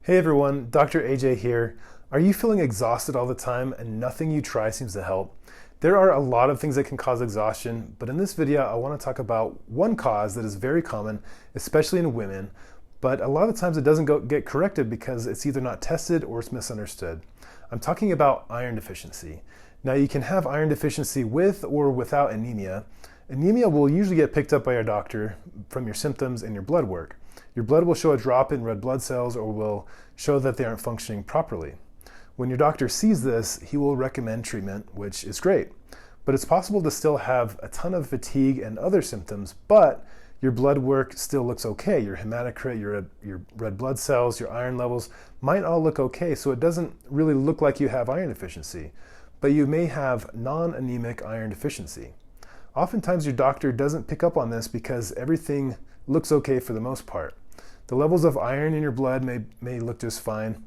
Hey everyone, Dr. AJ here. Are you feeling exhausted all the time and nothing you try seems to help? There are a lot of things that can cause exhaustion, but in this video I want to talk about one cause that is very common, especially in women, but a lot of times it doesn't get corrected because it's either not tested or it's misunderstood. I'm talking about iron deficiency. Now you can have iron deficiency with or without anemia. Anemia will usually get picked up by your doctor from your symptoms and your blood work. Your blood will show a drop in red blood cells or will show that they aren't functioning properly. When your doctor sees this, he will recommend treatment, which is great. But it's possible to still have a ton of fatigue and other symptoms, but your blood work still looks okay. Your hematocrit, your red blood cells, your iron levels might all look okay, so it doesn't really look like you have iron deficiency. But you may have non-anemic iron deficiency. Oftentimes your doctor doesn't pick up on this because everything looks okay for the most part. The levels of iron in your blood may look just fine,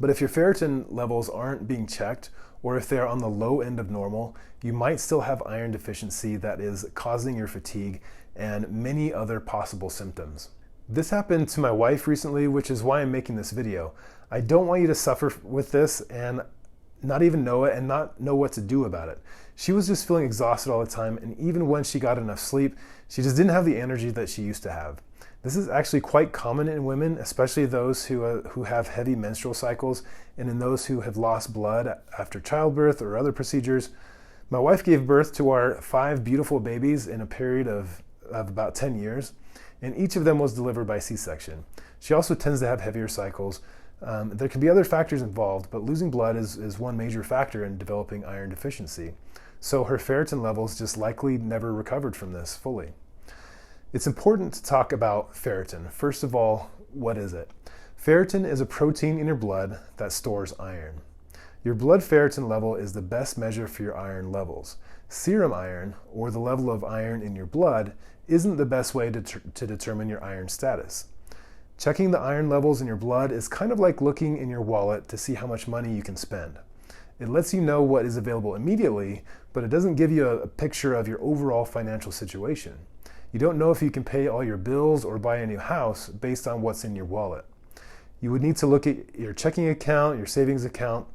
but if your ferritin levels aren't being checked, or if they're on the low end of normal, you might still have iron deficiency that is causing your fatigue and many other possible symptoms. This happened to my wife recently, which is why I'm making this video. I don't want you to suffer with this and not even know it and not know what to do about it. She was just feeling exhausted all the time, and even when she got enough sleep, she just didn't have the energy that she used to have. This is actually quite common in women, especially those who have heavy menstrual cycles and in those who have lost blood after childbirth or other procedures. My wife gave birth to our 5 beautiful babies in a period of about 10 years, and each of them was delivered by C-section. She also tends to have heavier cycles. There can be other factors involved, but losing blood is one major factor in developing iron deficiency. So her ferritin levels just likely never recovered from this fully. It's important to talk about ferritin. First of all, what is it? Ferritin is a protein in your blood that stores iron. Your blood ferritin level is the best measure for your iron levels. Serum iron, or the level of iron in your blood, isn't the best way to determine your iron status. Checking the iron levels in your blood is kind of like looking in your wallet to see how much money you can spend. It lets you know what is available immediately, but it doesn't give you a picture of your overall financial situation. You don't know if you can pay all your bills or buy a new house based on what's in your wallet. You would need to look at your checking account, your savings account,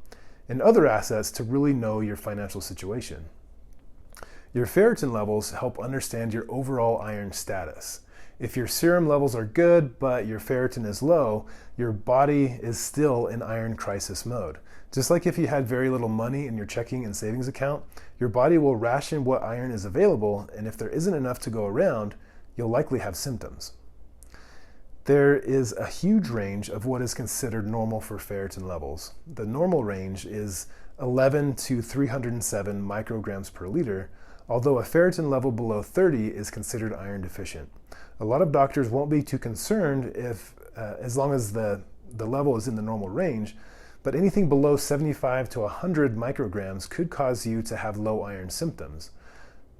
and other assets to really know your financial situation. Your ferritin levels help understand your overall iron status. If your serum levels are good, but your ferritin is low, your body is still in iron crisis mode. Just like if you had very little money in your checking and savings account, your body will ration what iron is available, and if there isn't enough to go around, you'll likely have symptoms. There is a huge range of what is considered normal for ferritin levels. The normal range is 11 to 307 micrograms per liter, although a ferritin level below 30 is considered iron deficient. A lot of doctors won't be too concerned as long as the level is in the normal range, but anything below 75 to 100 micrograms could cause you to have low iron symptoms.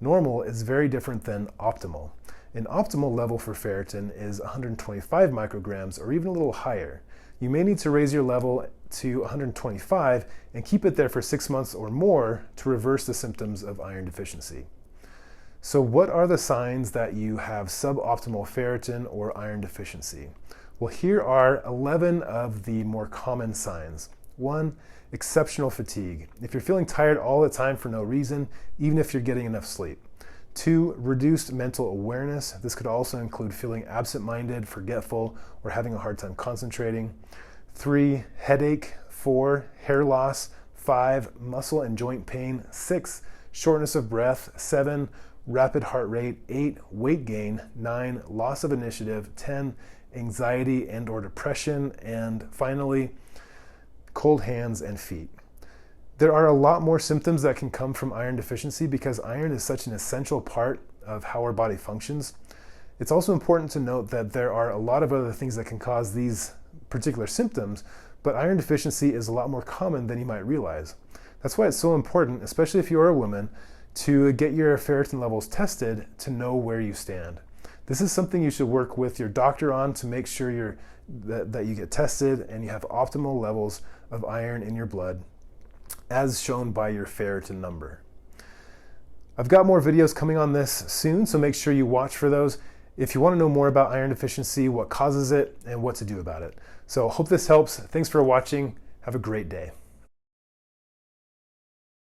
Normal is very different than optimal. An optimal level for ferritin is 125 micrograms or even a little higher. You may need to raise your level to 125 and keep it there for 6 months or more to reverse the symptoms of iron deficiency. So what are the signs that you have suboptimal ferritin or iron deficiency? Well, here are 11 of the more common signs. 1, exceptional fatigue. If you're feeling tired all the time for no reason, even if you're getting enough sleep. 2, reduced mental awareness. This could also include feeling absent-minded, forgetful, or having a hard time concentrating. 3, headache. 4, hair loss. 5, muscle and joint pain. 6, shortness of breath. 7, rapid heart rate. 8, weight gain. 9, loss of initiative. 10, anxiety and or depression. And finally, cold hands and feet. There are a lot more symptoms that can come from iron deficiency because iron is such an essential part of how our body functions. It's also important to note that there are a lot of other things that can cause these particular symptoms, but iron deficiency is a lot more common than you might realize. That's why it's so important, especially if you're a woman, to get your ferritin levels tested to know where you stand. This is something you should work with your doctor on to make sure that you get tested and you have optimal levels of iron in your blood, as shown by your ferritin number. I've got more videos coming on this soon, so make sure you watch for those if you want to know more about iron deficiency, what causes it, and what to do about it. So hope this helps. Thanks for watching. Have a great day.